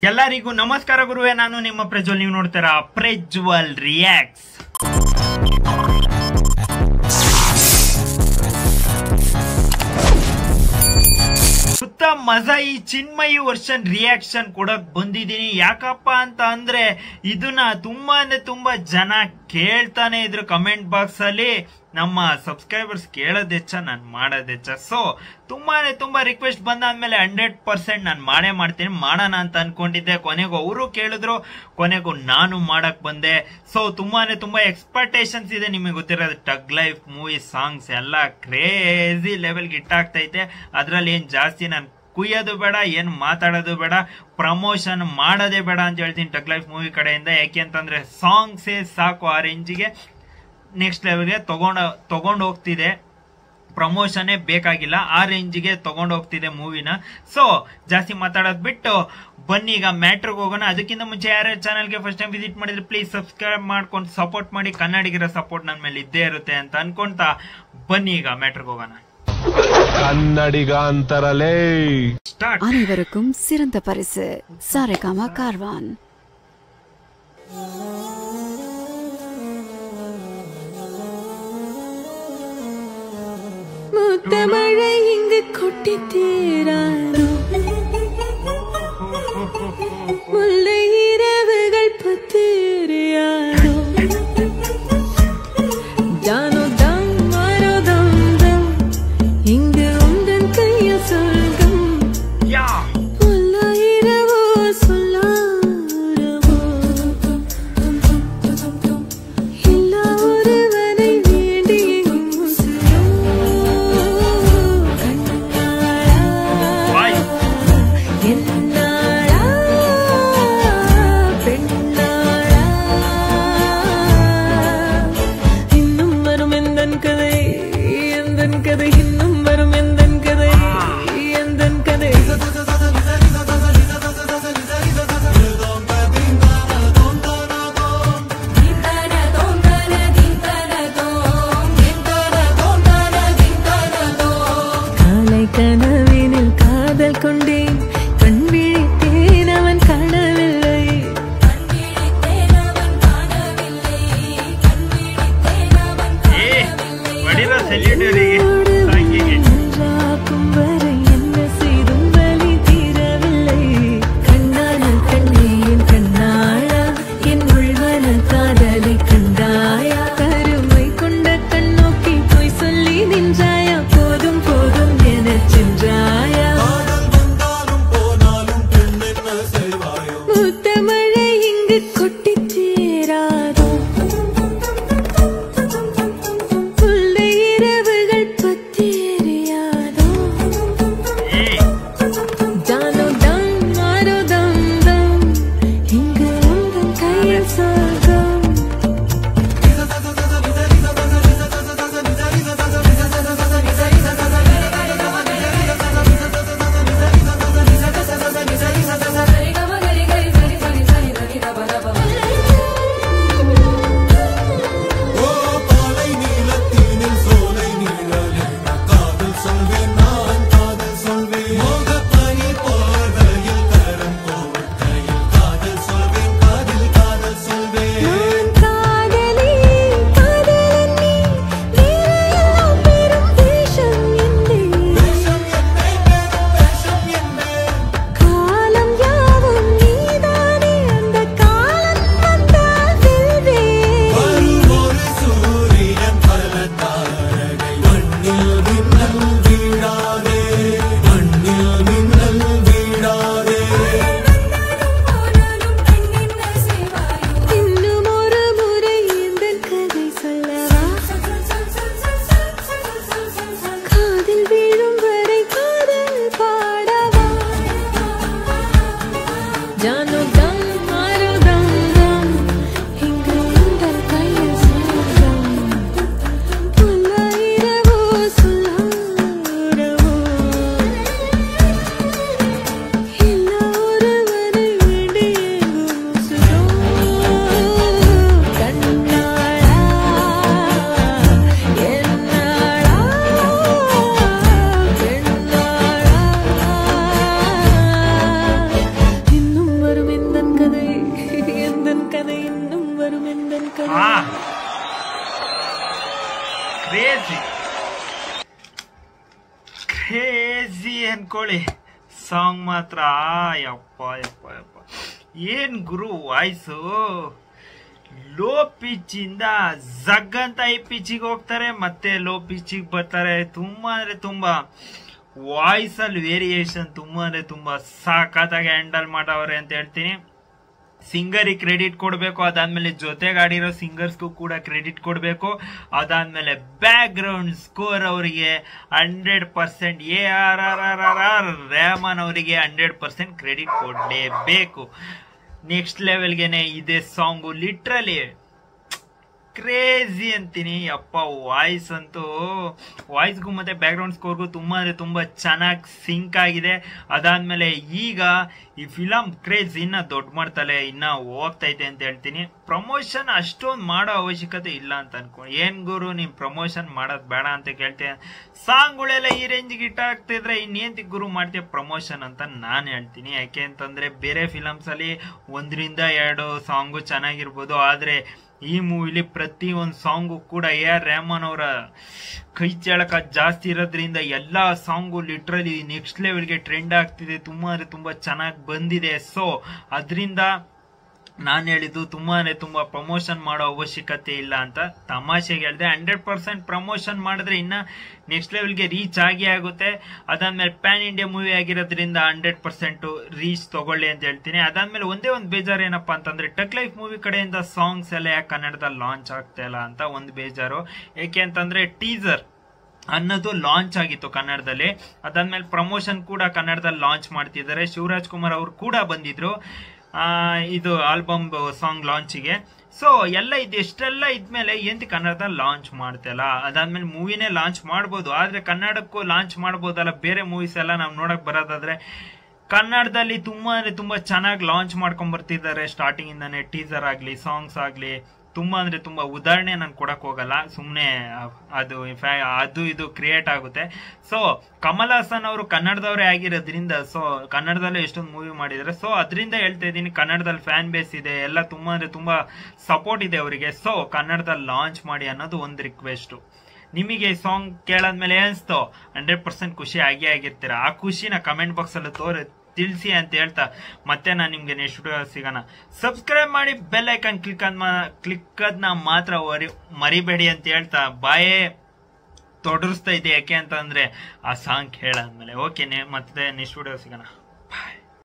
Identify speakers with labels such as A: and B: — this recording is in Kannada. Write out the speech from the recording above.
A: ಎಲ್ಲರಿಗೂ ನಮಸ್ಕಾರ ಗುರುವೆ, ನಾನು ನಿಮ್ಮ ಪ್ರಜ್ವಲ್. ನೀವು ನೋಡ್ತೀರಾ ಪ್ರಜ್ವಲ್ ರಿಯಾಕ್ಟ್ಸ್. ಸುತ್ತ ಮಜಾ ಈ ಚಿನ್ಮಯಿ ವರ್ಷನ್ ರಿಯಾಕ್ಷನ್ ಕೊಡಕ್ ಬಂದಿದ್ದೀನಿ. ಯಾಕಪ್ಪ ಅಂತ ಅಂದ್ರೆ ಇದನ್ನ ತುಂಬಾ ಜನ ಕೇಳ್ತಾನೆ ಇದ್ರು ಕಮೆಂಟ್ ಬಾಕ್ಸ್ ಅಲ್ಲಿ. ನಮ್ಮ ಸಬ್ಸ್ಕ್ರೈಬರ್ಸ್ ಕೇಳೋದೆಚ್ಚ, ನಾನು ಮಾಡೋದೆಚ್ಚ. ಸೊ ತುಂಬಾ ರಿಕ್ವೆಸ್ಟ್ ಬಂದಾದ್ಮೇಲೆ 100% ನಾನು ಮಾಡ್ತೀನಿ. ಮಾಡೋಣ ಅಂತ ಅನ್ಕೊಂಡಿದ್ದೆ. ಕೊನೆಗೂ ಅವರು ಕೇಳಿದ್ರು, ಕೊನೆಗೂ ನಾನು ಮಾಡಕ್ ಬಂದೆ. ಸೊ ತುಂಬಾ ಎಕ್ಸ್ಪೆಕ್ಟೇಷನ್ಸ್ ಇದೆ. ನಿಮಗೆ ಗೊತ್ತಿರೋದು ಟಗ್ ಲೈಫ್ ಮೂವಿ ಸಾಂಗ್ಸ್ ಎಲ್ಲ ಕ್ರೇಜಿ ಲೆವೆಲ್ಗೆ ಹಿಟ್ ಆಗ್ತೈತೆ. ಅದ್ರಲ್ಲಿ ಏನ್ ಜಾಸ್ತಿ ನಾನು ಕುಯ್ಯೋದು ಬೇಡ, ಏನು ಮಾತಾಡೋದು ಬೇಡ, ಪ್ರಮೋಷನ್ ಮಾಡೋದೇ ಬೇಡ ಅಂತ ಹೇಳ್ತೀನಿ ಟಗ್ ಲೈಫ್ ಮೂವಿ ಕಡೆಯಿಂದ. ಯಾಕೆ ಅಂತಂದ್ರೆ ಸಾಂಗ್ಸೇ ಸಾಕು ಆ ರೇಂಜಿಗೆ ನೆಕ್ಸ್ಟ್ ಲೆವೆಲ್ಗೆ ತಗೊಂಡು ಹೋಗ್ತಿದೆ. ಪ್ರಮೋಷನ್ನೇ ಬೇಕಾಗಿಲ್ಲ, ಆ ರೇಂಜಿಗೆ ತಗೊಂಡು ಹೋಗ್ತಿದೆ ಮೂವಿನ. ಸೊ ಜಾಸ್ತಿ ಮಾತಾಡೋದು ಬಿಟ್ಟು ಬನ್ನಿ ಈಗ ಮ್ಯಾಟ್ರಿಗೆ ಹೋಗೋಣ. ಅದಕ್ಕಿಂತ ಮುಂಚೆ ಯಾರ್ಯಾರು ಚಾನಲ್ಗೆ ಫಸ್ಟ್ ಟೈಮ್ ವಿಸಿಟ್ ಮಾಡಿದ್ರೆ ಪ್ಲೀಸ್ ಸಬ್ಸ್ಕ್ರೈಬ್ ಮಾಡ್ಕೊಂಡು ಸಪೋರ್ಟ್ ಮಾಡಿ. ಕನ್ನಡಿಗರ ಸಪೋರ್ಟ್ ನನ್ನ ಮೇಲೆ ಇದ್ದೇ ಇರುತ್ತೆ ಅಂತ ಅನ್ಕೊಂತ ಬನ್ನಿ ಈಗ ಮ್ಯಾಟ್ರಿಗೆ ಹೋಗೋಣ.
B: கன்னடிக அந்தரலே
C: அனைவருக்கும் சிறந்த பரிசு சாரேகாமா கார்வான். முத்தமழை இங்கு கொட்டி தீராதோ, முல்லை இரவுகள் பத்திரியாதோ, ஜானோ தம் மாரோ தம் தம் இங்கு உந்தன் கையில் சொர்க்கம். முல்லை இரவோ சொல்லாரவோ, எல்லா ஒருவனை வேண்டி முசியோ கண்ணாளா என்னாளா பெண்ணாளா, இன்னும் வரும் எந்தன் கதை இன்னும் வரும் எந்தன் கதை காலை கனவினில் காதல் கொண்டேன், கண் விழித்தேன் அவன் காணவில்லை, ஒன்றாக்கும் வரை என்ன செய்தும் வலி தீரவில்லை. கண்ணான கண்ணே என் கண்ணாளா, என் உள்வன காதலை கண்டாயா, கருமை கொண்ட கண்ணோக்கி போய் சொல்லி நின்றாயா, போதும் போதும் என சென்றாயா. முத்தமழை இங்கு கொட்டி தீராதோ, முல்லை இரவுகள் பத்திரியாதோ, ஜானோ தம் மாரோ தம் தம் இங்கு உந்தன் கையில் சொர்க்கம். நான் காதலி காதலன் நீ, வேறெல்லாம் பெரும் வேஷம் என்னே, காலம் யாவும் நீதானே, அந்த காலம் வந்தால் வெல்வேன். இன்னும் ஒரு முறை எந்தன் கதை சொல்லவா, காதில் வீழும் வரை காதல் பாடவா, ஜானோ தம் மாரோ தம் தம் இங்கு உந்தன் கையில் சொர்க்கம். முல்லை இரவோ சொல்லாரவோ, எல்லா ஒருவனை வேண்டி எங்கும் முசியோ கண்ணாளா என்னாளா பெண்ணாளா, இன்னும்
A: ಅನ್ಕೊಳ್ಳಿ, ಸಾಂಗ್ ಮಾತ್ರ ಯಪ್ಪ ಯಪ್ಪ ಯಪ್ಪ ಏನ್ ಗುರು ವಾಯ್ಸು. ಲೋ ಪಿಚ್ ಇಂದ ಜಗ್ ಅಂತ ಹೈ ಪಿಚ್ಚಿಗೆ ಹೋಗ್ತಾರೆ, ಮತ್ತೆ ಲೋ ಪಿಚ್ಚಿಗೆ ಬರ್ತಾರೆ. ತುಂಬಾ ಅಂದ್ರೆ ತುಂಬಾ ವಾಯ್ಸ್ ಅಲ್ಲಿ ವೇರಿಯೇಷನ್ ತುಂಬಾ ಅಂದ್ರೆ ತುಂಬಾ ಸಾಕತ್ತಾಗಿ ಹ್ಯಾಂಡಲ್ ಮಾಡವ್ರೆ ಅಂತ ಹೇಳ್ತೀನಿ. ಸಿಂಗರಿಗೆ ಕ್ರೆಡಿಟ್ ಕೊಡಬೇಕು, ಅದಾದ್ಮೇಲೆ ಜೊತೆಗಾಡಿರೋ ಸಿಂಗರ್ಸ್ಗೂ ಕೂಡ ಕ್ರೆಡಿಟ್ ಕೊಡಬೇಕು. ಅದಾದ್ಮೇಲೆ ಬ್ಯಾಕ್ ಗ್ರೌಂಡ್ ಸ್ಕೋರ್ ಅವರಿಗೆ 100% ARRRR ರೆಹಮಾನ್ ಅವರಿಗೆ 100% ಕ್ರೆಡಿಟ್ ಕೊಡಲೇಬೇಕು. ನೆಕ್ಸ್ಟ್ ಲೆವೆಲ್ಗೆನೆ ಇದೆ ಸಾಂಗು, ಲಿಟ್ರಲಿ ಕ್ರೇಜಿ ಅಂತೀನಿ ಅಪ್ಪ. ವಾಯ್ಸ್ ಅಂತೂ ವಾಯ್ಸ್ಗೂ ಮತ್ತೆ ಬ್ಯಾಕ್ ಗ್ರೌಂಡ್ ಸ್ಕೋರ್ಗೂ ತುಂಬಾ ಅಂದ್ರೆ ತುಂಬಾ ಚೆನ್ನಾಗಿ ಸಿಂಕ್ ಆಗಿದೆ. ಅದಾದ್ಮೇಲೆ ಈಗ ಈ ಫಿಲಮ್ ಕ್ರೇಜ್ ಇನ್ನ ದೊಡ್ಡ ಮಾಡ್ತಲೆ ಇನ್ನ ಹೋಗ್ತೈತೆ ಅಂತ ಹೇಳ್ತೀನಿ. ಪ್ರಮೋಷನ್ ಅಷ್ಟೊಂದು ಮಾಡೋ ಅವಶ್ಯಕತೆ ಇಲ್ಲ ಅಂತ ಅನ್ಕೊಂಡು, ಏನ್ ಗುರು ನಿಮ್ ಪ್ರಮೋಷನ್ ಮಾಡೋದ್ ಬೇಡ ಅಂತ ಕೇಳ್ತೇನೆ. ಸಾಂಗ್ಗಳೆಲ್ಲ ಈ ರೇಂಜ್ಗೆ ಹಿಟ್ ಆಗ್ತಿದ್ರೆ ಇನ್ನೇಂತಿ ಗುರು ಮಾಡ್ತೀಯ ಪ್ರಮೋಷನ್ ಅಂತ ನಾನು ಹೇಳ್ತೀನಿ. ಯಾಕೆ ಅಂತಂದ್ರೆ ಬೇರೆ ಫಿಲಮ್ಸ್ ಅಲ್ಲಿ 1-2 ಸಾಂಗು ಚೆನ್ನಾಗಿರ್ಬೋದು, ಆದ್ರೆ ಈ ಮೂವಿಲಿ ಪ್ರತಿ ಒಂದು ಸಾಂಗು ಕೂಡ AR ರೆಹಮಾನ್ ಅವರ ಕೈ ಚಳಕ ಜಾಸ್ತಿ ಇರೋದ್ರಿಂದ ಎಲ್ಲಾ ಸಾಂಗು ಲಿಟ್ರಲಿ ನೆಕ್ಸ್ಟ್ ಲೆವೆಲ್ಗೆ ಟ್ರೆಂಡ್ ಆಗ್ತಿದೆ. ತುಂಬಾ ಅಂದ್ರೆ ತುಂಬಾ ಚೆನ್ನಾಗಿ ಬಂದಿದೆ. ಸೊ ಅದರಿಂದ ನಾನು ಹೇಳಿದ್ದು ತುಂಬಾ ಅಂದ್ರೆ ತುಂಬಾ ಪ್ರಮೋಷನ್ ಮಾಡೋ ಅವಶ್ಯಕತೆ ಇಲ್ಲ ಅಂತ ತಮಾಷೆಗೆ ಹೇಳಿದೆ. 100% ಪ್ರಮೋಷನ್ ಮಾಡಿದ್ರೆ ಇನ್ನ ನೆಕ್ಸ್ಟ್ ಲೆವೆಲ್ಗೆ ರೀಚ್ ಆಗುತ್ತೆ. ಅದಾದ್ಮೇಲೆ ಪ್ಯಾನ್ ಇಂಡಿಯಾ ಮೂವಿ ಆಗಿರೋದ್ರಿಂದ 100% ರೀಚ್ ತಗೊಳ್ಳಿ ಅಂತ ಹೇಳ್ತೀನಿ. ಅದಾದ್ಮೇಲೆ ಒಂದೇ ಒಂದು ಬೇಜಾರು ಏನಪ್ಪಾ ಅಂತಂದ್ರೆ ಟಕ್ ಲೈಫ್ ಮೂವಿ ಕಡೆಯಿಂದ ಸಾಂಗ್ಸ್ ಎಲ್ಲ ಯಾಕೆ ಕನ್ನಡದಲ್ಲಿ ಲಾಂಚ್ ಆಗ್ತಾ ಇಲ್ಲ ಅಂತ ಒಂದು ಬೇಜಾರು. ಯಾಕೆ ಅಂತಂದ್ರೆ ಟೀಸರ್ ಅನ್ನೋದು ಲಾಂಚ್ ಆಗಿತ್ತು ಕನ್ನಡದಲ್ಲಿ, ಅದಾದ್ಮೇಲೆ ಪ್ರಮೋಷನ್ ಕೂಡ ಕನ್ನಡದಲ್ಲಿ ಲಾಂಚ್ ಮಾಡ್ತಿದ್ದಾರೆ. ಶಿವರಾಜ್ ಕುಮಾರ್ ಅವರು ಕೂಡ ಬಂದಿದ್ರು ಇದು ಆಲ್ಬಮ್ ಸಾಂಗ್ ಲಾಂಚಿಗೆ. ಸೊ ಎಲ್ಲ ಎಷ್ಟೆಲ್ಲ ಇದ್ಮೇಲೆ ಎಂತ ಕನ್ನಡದಲ್ಲಿ ಲಾಂಚ್ ಮಾಡ್ತಿಲ್ಲ. ಅದಾದ್ಮೇಲೆ ಮೂವಿನೇ ಲಾಂಚ್ ಮಾಡ್ಬೋದು, ಆದ್ರೆ ಕನ್ನಡಕ್ಕೂ ಲಾಂಚ್ ಮಾಡ್ಬೋದಲ್ಲ. ಬೇರೆ ಮೂವೀಸ್ ಎಲ್ಲ ನಾವು ನೋಡಕ್ ಬರೋದಾದ್ರೆ ಕನ್ನಡದಲ್ಲಿ ತುಂಬಾ ಅಂದ್ರೆ ತುಂಬಾ ಚೆನ್ನಾಗಿ ಲಾಂಚ್ ಮಾಡ್ಕೊಂಡ್ ಬರ್ತಿದ್ದಾರೆ. ಸ್ಟಾರ್ಟಿಂಗ್ ಇಂದಾನೆ ಟೀಸರ್ ಆಗ್ಲಿ ಸಾಂಗ್ಸ್ ಆಗ್ಲಿ ತುಂಬಾ ಅಂದ್ರೆ ತುಂಬಾ ಉದಾಹರಣೆ ನಾನು ಕೊಡಕ್ ಹೋಗಲ್ಲ, ಸುಮ್ನೆ ಅದು ಇದು ಕ್ರಿಯೇಟ್ ಆಗುತ್ತೆ. ಸೊ ಕಮಲ್ ಹಾಸನ್ ಅವರು ಕನ್ನಡದವರೇ ಆಗಿರೋದ್ರಿಂದ ಸೊ ಕನ್ನಡದಲ್ಲೇ ಎಷ್ಟೊಂದು ಮೂವಿ ಮಾಡಿದ್ದಾರೆ. ಸೊ ಅದರಿಂದ ಹೇಳ್ತಾ ಇದ್ದೀನಿ, ಕನ್ನಡದಲ್ಲಿ ಫ್ಯಾನ್ ಬೇಸ್ ಇದೆ, ಎಲ್ಲ ತುಂಬಾ ಅಂದ್ರೆ ತುಂಬಾ ಸಪೋರ್ಟ್ ಇದೆ ಅವರಿಗೆ. ಸೊ ಕನ್ನಡದಲ್ಲಿ ಲಾಂಚ್ ಮಾಡಿ ಅನ್ನೋದು ಒಂದು ರಿಕ್ವೆಸ್ಟ್. ನಿಮಗೆ ಸಾಂಗ್ ಕೇಳಾದ್ಮೇಲೆ ಏನ್ಸ್ತೋ 100% ಖುಷಿ ಆಗಿರ್ತೀರ. ಆ ಖುಷಿನ ಕಮೆಂಟ್ ಬಾಕ್ಸ್ ಅಲ್ಲಿ ತಿಳಿಸಿ ಅಂತ ಹೇಳ್ತಾ ಮತ್ತೆ ನಾನು ನಿಮ್ಗೆ ನೆಕ್ಸ್ಟ್ ವಿಡಿಯೋ ಸಿಗೋಣ. ಸಬ್ಸ್ಕ್ರೈಬ್ ಮಾಡಿ ಬೆಲ್ ಐಕಾನ್ ಕ್ಲಿಕ್ ಅದನ್ನ ಮಾತ್ರ ಮರಿಬೇಡಿ ಅಂತ ಹೇಳ್ತಾ ಬಾಯೇ ತೊಡರಿಸ್ತಾ ಇದೆ. ಯಾಕೆ ಅಂತಂದ್ರೆ ಆ ಸಾಂಗ್ ಕೇಳಾದ್ಮೇಲೆ. ಓಕೆ, ಮತ್ತೆ ನೆಕ್ಸ್ಟ್ ವಿಡಿಯೋ ಸಿಗೋಣ.